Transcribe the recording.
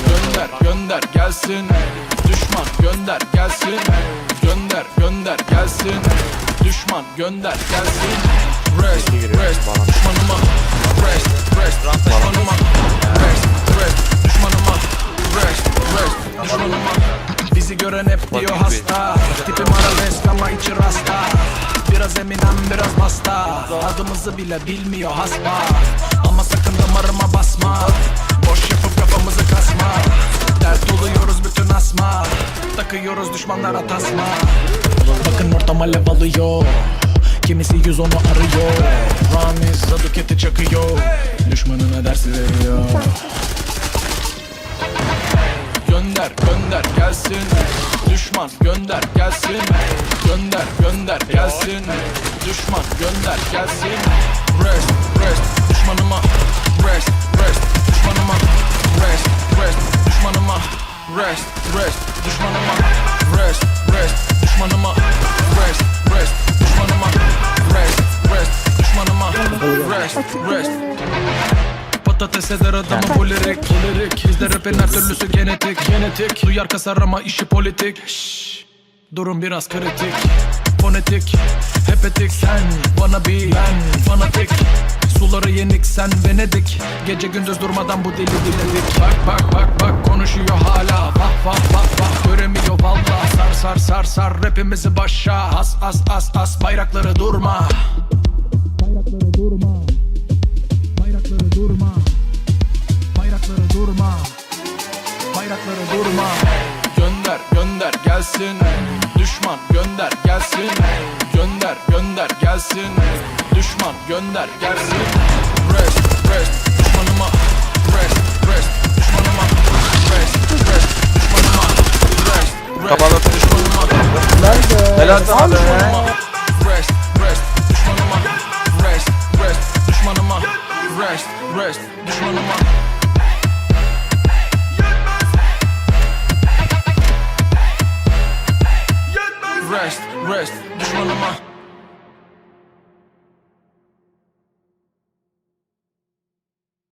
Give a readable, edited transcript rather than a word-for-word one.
Gönder gönder gelsin, düşman gönder gelsin. Gönder gönder gelsin, düşman gönder gelsin. Rest rest düşmanıma, rest rest düşmanıma, rest rest düşmanıma, rest rest düşmanıma. Bizi gören hep diyor hasta, tipim arabesk ama içi rasta. Biraz Eminem biraz basta, adımızı bile bilmiyor hasba. Ama sakın damarıma basma, boş yapıp kafamızı kasma. Dert oluyoruz bütün asma, takıyoruz düşmanlara tasma. Bakın ortam alev alıyor, kimisi 110'u arıyor. Ramiz Zaduket'i çakıyor, düşmanına dersi veriyor. Gönder gönder gelsin, düşman gönder gelsin. Gönder gönder gelsin, düşman gönder gelsin. Rest rest düşmanıma, rest rest düşmanıma, rest rest düşmanıma, rest rest düşmanıma, rest rest düşmanıma, rest rest düşmanıma, rest rest düşmanıma, rest rest. Patates eder adamı bu lirik, bizde rapin her türlüsü genetik. Duyar kasar ama işi politik. Şşş, durum biraz kritik. Fonetik, hep etik. Sen bana bir, ben fanatik. Suları yenik, sen Venedik. Gece gündüz durmadan bu dili dinledik. Bak bak bak bak konuşuyor hala. Bak bak bak bak göremiyor valla. Sar sar sar sar rapimizi başa. As as as as bayrakları durma. Bayrakları durma. Bayrakları durma. Bayrakları durma. Bayrakları durma. Gönder gönder gelsin, düşman gönder gelsin. Gönder gönder gelsin, düşman gönder gelsin. Rest rest düşmanıma, rest rest düşmanıma, rest rest düşmanıma, rest rest düşmanıma. Helal sana be. Rest rest düşmanıma, rest rest düşmanıma, rest rest düşmanıma. Rest, rest, düşmanıma.